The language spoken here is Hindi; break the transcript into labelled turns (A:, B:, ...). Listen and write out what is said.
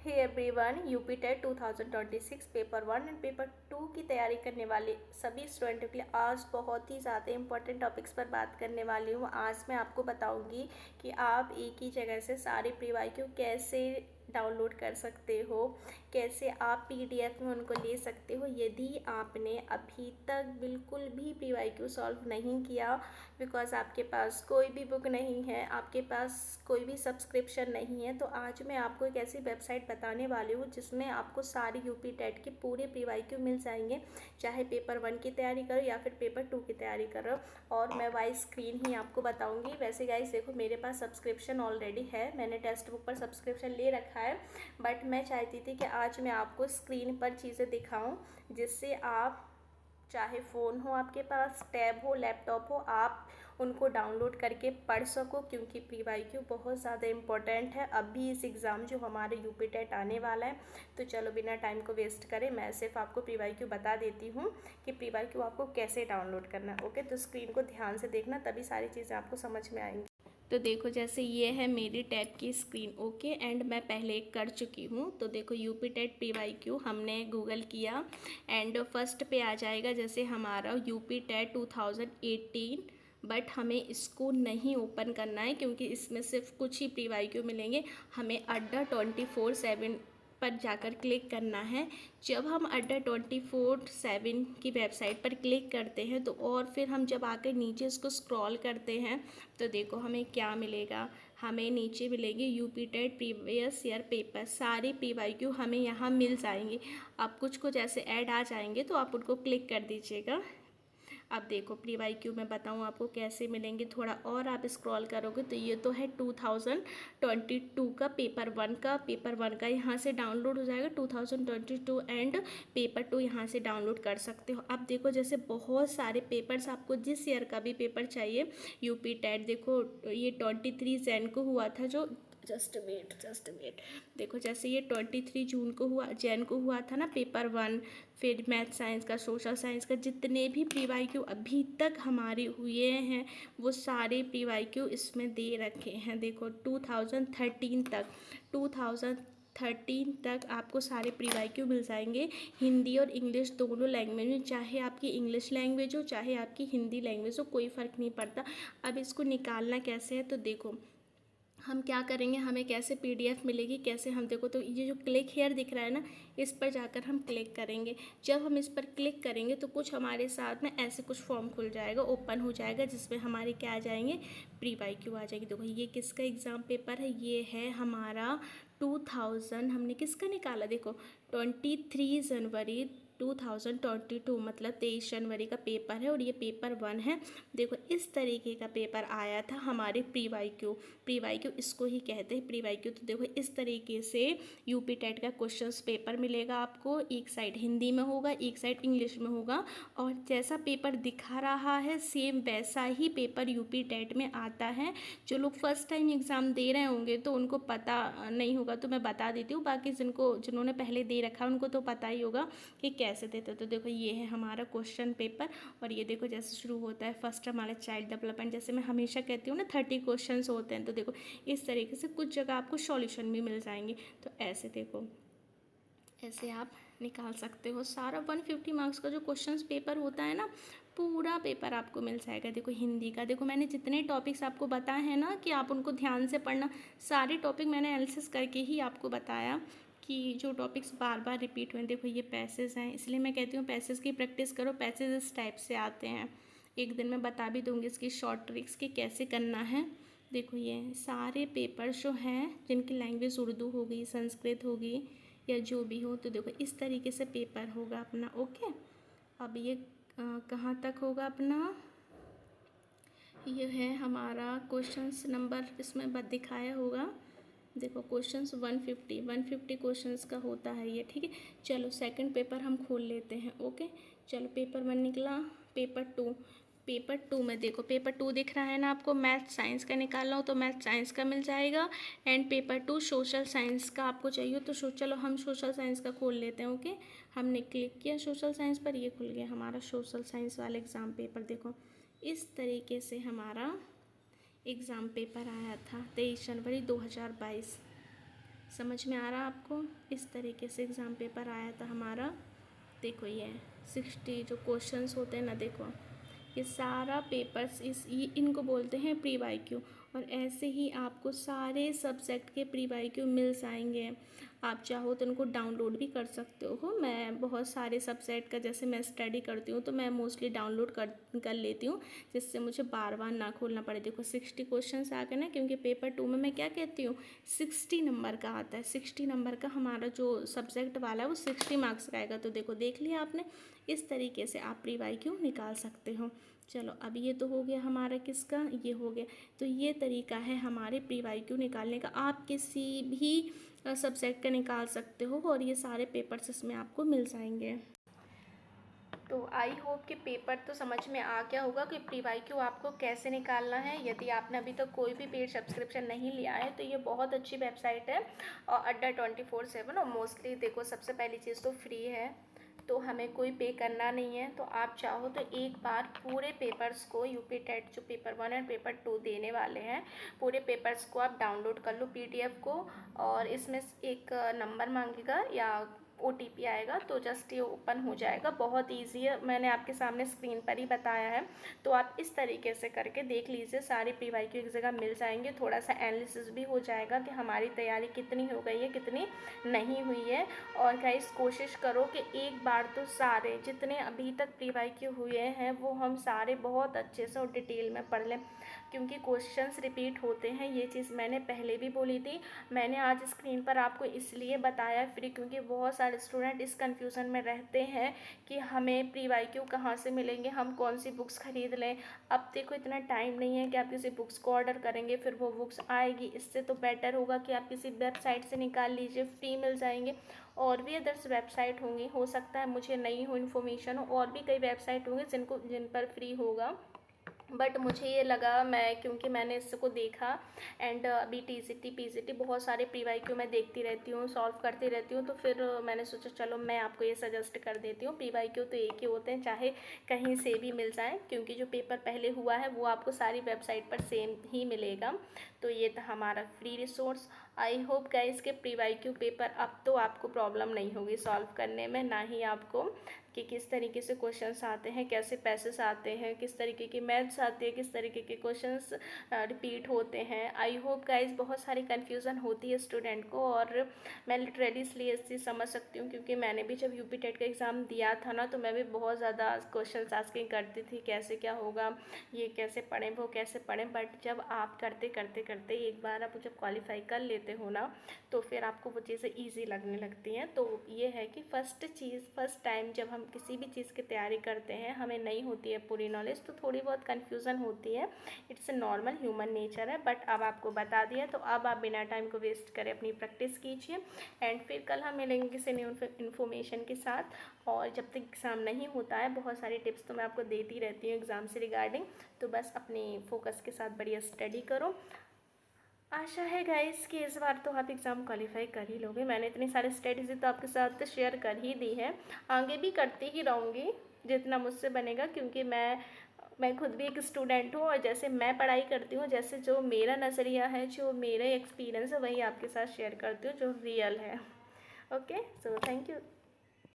A: Hey everyone, UP TET 2026 paper 1 and paper 2 की तैयारी करने वाले सभी स्टूडेंटों के लिए आज बहुत ही ज़्यादा इंपॉर्टेंट टॉपिक्स पर बात करने वाली हूँ। आज मैं आपको बताऊँगी कि आप एक ही जगह से सारे प्रीवाईक्यू कैसे डाउनलोड कर सकते हो, कैसे आप पीडीएफ में उनको ले सकते हो। यदि आपने अभी तक बिल्कुल भी प्रीवाईक्यू सॉल्व नहीं किया, बिकॉज आपके पास कोई भी बुक नहीं है, आपके पास कोई भी सब्सक्रिप्शन नहीं है, तो आज मैं आपको एक ऐसी वेबसाइट बताने वाली हूँ जिसमें आपको सारे यूपी टेट के पूरे प्रीवाईक्यू मिल जाएंगे, चाहे पेपर 1 की तैयारी करो या फिर पेपर 2 की तैयारी करो। और मैं वाइज स्क्रीन ही आपको बताऊंगी। वैसे गाइस देखो, मेरे पास सब्सक्रिप्शन ऑलरेडी है, मैंने टेक्स्ट बुक पर सब्सक्रिप्शन ले रखा है, बट मैं चाहती थी कि आज मैं आपको स्क्रीन पर चीज़ें दिखाऊं जिससे आप, चाहे फ़ोन हो आपके पास, टैब हो, लैपटॉप हो, आप उनको डाउनलोड करके पढ़ सको, क्योंकि प्रीवाईक्यू बहुत ज़्यादा इम्पोर्टेंट है अभी इस एग्ज़ाम जो हमारे यूपी टेट आने वाला है। तो चलो बिना टाइम को वेस्ट करें, मैं सिर्फ आपको प्रीवाईक्यू बता देती हूँ कि प्रीवाईक्यू आपको कैसे डाउनलोड करना है। ओके, तो स्क्रीन को ध्यान से देखना, तभी सारी चीज़ें आपको समझ में आएंगी। तो देखो, जैसे ये है मेरी टैब की स्क्रीन। ओके, एंड मैं पहले कर चुकी हूँ। तो देखो, यूपी टेट प्रीवाईक्यू हमने गूगल किया एंड फर्स्ट पे आ जाएगा जैसे हमारा यूपी टेट 2018, बट हमें इसको नहीं ओपन करना है क्योंकि इसमें सिर्फ कुछ ही प्रीवाईक्यू मिलेंगे। हमें अड्डा 24/7 पर जाकर क्लिक करना है। जब हम अड्डा 24/7 की वेबसाइट पर क्लिक करते हैं तो और फिर हम जब आकर नीचे इसको स्क्रॉल करते हैं तो देखो हमें क्या मिलेगा। हमें नीचे मिलेंगे UP TET previous year paper, सारे प्रीवाईक्यू हमें यहाँ मिल जाएंगे। अब कुछ कुछ ऐसे ऐड आ जाएंगे तो आप उनको क्लिक कर दीजिएगा। अब देखो, प्रीवाईक्यू मैं बताऊँ आपको कैसे मिलेंगे, थोड़ा और आप स्क्रॉल करोगे तो ये तो है 2022 का पेपर वन का यहाँ से डाउनलोड हो जाएगा 2022, एंड पेपर 2 यहाँ से डाउनलोड कर सकते हो। अब देखो, जैसे बहुत सारे पेपर्स, आपको जिस ईयर का भी पेपर चाहिए यूपी टेट, देखो ये 23 जैन को हुआ था, जो जस्ट वेट देखो, जैसे ये 23 जैन को हुआ था ना पेपर 1, फिर मैथ साइंस का, सोशल साइंस का, जितने भी प्रीवाईक्यू अभी तक हमारे हुए हैं वो सारे प्रीवाईक्यू इसमें दे रखे हैं। देखो 2013 तक आपको सारे प्रीवाईक्यू मिल जाएंगे, हिंदी और इंग्लिश दोनों लैंग्वेज में, चाहे आपकी इंग्लिश लैंग्वेज हो चाहे आपकी हिंदी लैंग्वेज हो, कोई फ़र्क नहीं पड़ता। अब इसको निकालना कैसे है, तो देखो हम क्या करेंगे, हमें कैसे पीडीएफ मिलेगी, कैसे हम, देखो तो ये जो क्लिक हेयर दिख रहा है ना, इस पर जाकर हम क्लिक करेंगे। जब हम इस पर क्लिक करेंगे तो कुछ हमारे साथ में ऐसे कुछ फॉर्म खुल जाएगा, ओपन हो जाएगा, जिसमें हमारे क्या आ जाएंगे, प्रीवाईक्यू आ जाएगी। देखो ये किसका एग्ज़ाम पेपर है, ये है हमारा 2000, हमने किसका निकाला, देखो 23 जनवरी 2022, मतलब 23 जनवरी का पेपर है और ये पेपर 1 है। देखो इस तरीके का पेपर आया था हमारे प्रीवाईक्यू इसको ही कहते हैं प्रीवाईक्यू। तो देखो इस तरीके से यूपी टेट का क्वेश्चंस पेपर मिलेगा आपको, एक साइड हिंदी में होगा, एक साइड इंग्लिश में होगा, और जैसा पेपर दिखा रहा है सेम वैसा ही पेपर यूपी टेट में आता है। जो लोग फर्स्ट टाइम एग्ज़ाम दे रहे होंगे तो उनको पता नहीं होगा, तो मैं बता देती हूँ, बाकी जिन्होंने पहले दे रखा है उनको तो पता ही होगा कि कैसे देते। तो देखो ये है हमारा क्वेश्चन पेपर, और ये देखो जैसे शुरू होता है फर्स्ट हमारा चाइल्ड डेवलपमेंट, जैसे मैं हमेशा कहती हूँ ना 30 क्वेश्चन होते हैं, तो देखो इस तरीके से कुछ जगह आपको सॉल्यूशन भी मिल जाएंगे। तो ऐसे देखो, ऐसे आप निकाल सकते हो सारा 150 मार्क्स का जो क्वेश्चंस पेपर होता है ना, पूरा पेपर आपको मिल जाएगा। देखो हिंदी का, देखो मैंने जितने टॉपिक्स आपको बताए हैं ना कि आप उनको ध्यान से पढ़ना, सारे टॉपिक मैंने एनालिसिस करके ही आपको बताया कि जो टॉपिक्स बार बार रिपीट हुए। देखो ये पैसेज हैं, इसलिए मैं कहती हूँ पैसेज की प्रैक्टिस करो, पैसेज इस टाइप से आते हैं। एक दिन मैं बता भी दूँगी इसकी शॉर्ट ट्रिक्स की कैसे करना है। देखो ये सारे पेपर्स जो हैं जिनकी लैंग्वेज उर्दू होगी, संस्कृत होगी या जो भी हो, तो देखो इस तरीके से पेपर होगा अपना। ओके, अब ये कहाँ तक होगा अपना, ये है हमारा क्वेश्चंस नंबर, इसमें दिखाया होगा, देखो क्वेश्चंस 150 क्वेश्चंस का होता है ये, ठीक है। चलो सेकंड पेपर हम खोल लेते हैं। ओके, चलो पेपर 1 निकला, पेपर टू में देखो, पेपर 2 दिख रहा है ना आपको, मैथ साइंस का निकालना हो तो मैथ साइंस का मिल जाएगा, एंड पेपर 2 सोशल साइंस का आपको चाहिए तो चलो हम सोशल साइंस का खोल लेते हैं। ओके, हमने क्लिक किया सोशल साइंस पर, ये खुल गया हमारा सोशल साइंस वाला एग्ज़ाम पेपर। देखो इस तरीके से हमारा एग्ज़ाम पेपर आया था 23 जनवरी 2022, समझ में आ रहा आपको? इस तरीके से एग्ज़ाम पेपर आया था हमारा। देखो ये 60 जो क्वेश्चंस होते हैं ना, देखो ये सारा पेपर्स इनको बोलते हैं प्री वाई क्यू। और ऐसे ही आपको सारे सब्जेक्ट के प्री वाई क्यू मिल जाएंगे। आप चाहो तो उनको डाउनलोड भी कर सकते हो। मैं बहुत सारे सब्जेक्ट का जैसे मैं स्टडी करती हूँ तो मैं मोस्टली डाउनलोड कर लेती हूँ, जिससे मुझे बार बार ना खोलना पड़े। देखो 60 क्वेश्चन आ गए ना, क्योंकि पेपर 2 में मैं क्या कहती हूँ 60 नंबर का आता है। 60 नंबर का हमारा जो सब्जेक्ट वाला है वो 60 मार्क्स का आएगा। तो देखो देख लिया आपने, इस तरीके से आप प्री वाई क्यू निकाल सकते हो। चलो अब ये तो हो गया हमारा किसका, ये हो गया। तो ये तरीका है हमारे प्री वाई क्यू निकालने का। आप किसी भी सब्जेक्ट का निकाल सकते हो और ये सारे पेपर्स इसमें आपको मिल जाएंगे। तो आई होप कि पेपर तो समझ में आ गया होगा कि प्री वाई क्यू आपको कैसे निकालना है। यदि आपने अभी तक कोई भी पेड सब्सक्रिप्शन नहीं लिया है तो ये बहुत अच्छी वेबसाइट है और अड्डा 24/7। और मोस्टली देखो सबसे पहली चीज़ तो फ्री है, तो हमें कोई पे करना नहीं है। तो आप चाहो तो एक बार पूरे पेपर्स को यूपी टेट जो पेपर 1 और पेपर 2 देने वाले हैं, पूरे पेपर्स को आप डाउनलोड कर लो PDF को। और इसमें एक नंबर मांगेगा या OTP आएगा, तो जस्ट ये ओपन हो जाएगा। बहुत इजी है, मैंने आपके सामने स्क्रीन पर ही बताया है। तो आप इस तरीके से करके देख लीजिए, सारे PYQ एक जगह मिल जाएंगे। थोड़ा सा एनालिसिस भी हो जाएगा कि हमारी तैयारी कितनी हो गई है, कितनी नहीं हुई है। और गाइस कोशिश करो कि एक बार तो सारे जितने अभी तक PYQ हुए हैं वो हम सारे बहुत अच्छे से और डिटेल में पढ़ लें, क्योंकि क्वेश्चंस रिपीट होते हैं। ये चीज़ मैंने पहले भी बोली थी। मैंने आज स्क्रीन पर आपको इसलिए बताया फ्री, क्योंकि बहुत सारे स्टूडेंट इस कंफ्यूजन में रहते हैं कि हमें प्री वाई क्यू कहाँ से मिलेंगे, हम कौन सी बुक्स खरीद लें। अब देखो इतना टाइम नहीं है कि आप किसी बुक्स को ऑर्डर करेंगे फिर वो बुक्स आएगी। इससे तो बेटर होगा कि आप किसी वेबसाइट से निकाल लीजिए, फ्री मिल जाएंगे। और भी अदर्स वेबसाइट होंगी, हो सकता है मुझे नहीं हो इन्फॉर्मेशन हो, और भी कई वेबसाइट होंगे जिन पर फ्री होगा। बट मुझे ये लगा, मैं क्योंकि मैंने इसको देखा एंड अभी TCT PCT बहुत सारे PYQ मैं देखती रहती हूँ, सॉल्व करती रहती हूँ। तो फिर मैंने सोचा चलो मैं आपको ये सजेस्ट कर देती हूँ। PYQ तो एक ही होते हैं, चाहे कहीं से भी मिल जाए, क्योंकि जो पेपर पहले हुआ है वो आपको सारी वेबसाइट पर सेम ही मिलेगा। तो ये था हमारा free resource. I hope guys के PYQ पेपर अब तो आपको प्रॉब्लम नहीं होगी सॉल्व करने में, ना ही आपको कि किस तरीके से क्वेश्चंस आते हैं, कैसे पैसेस आते हैं, किस तरीके की मैथ्स आती है, किस तरीके के क्वेश्चंस रिपीट होते हैं। आई होप गाइस बहुत सारी कन्फ्यूज़न होती है स्टूडेंट को, और मैं लिटरली इसलिए इस चीज़ समझ सकती हूँ, क्योंकि मैंने भी जब यूपी टेट का एग्ज़ाम दिया था ना, तो मैं भी बहुत ज़्यादा क्वेश्चन आस्किंग करती थी, कैसे क्या होगा, ये कैसे पढ़ें, वो कैसे पढ़ें। बट जब आप करते करते करते एक बार आप जब क्वालिफाई कर लेते हो ना, तो फिर आपको वो चीज़ें ईजी लगने लगती हैं। तो ये है कि फर्स्ट टाइम जब हम किसी भी चीज़ की तैयारी करते हैं, हमें नहीं होती है पूरी नॉलेज, तो थोड़ी बहुत कन्फ्यूज़न होती है। It's a normal human nature है। बट अब आपको बता दिया, तो अब आप बिना टाइम को वेस्ट करें अपनी प्रैक्टिस कीजिए। एंड फिर कल हम मिलेंगे किसी न्यू इन्फॉर्मेशन के साथ। और जब तक एग्ज़ाम नहीं होता है, बहुत सारी टिप्स तो मैं आपको देती रहती हूँ एग्ज़ाम से रिगार्डिंग। तो बस अपनी फोकस के साथ बढ़िया स्टडी करो। आशा है गाइस कि इस बार तो आप एग्ज़ाम क्वालिफाई कर ही लोगे। मैंने इतनी सारी स्ट्रेटजी तो आपके साथ शेयर कर ही दी है, आगे भी करती ही रहूँगी जितना मुझसे बनेगा, क्योंकि मैं खुद भी एक स्टूडेंट हूँ। और जैसे मैं पढ़ाई करती हूँ, जैसे जो मेरा नज़रिया है, जो मेरा एक्सपीरियंस है, वही आपके साथ शेयर करती हूँ जो रियल है। Okay, so thank you.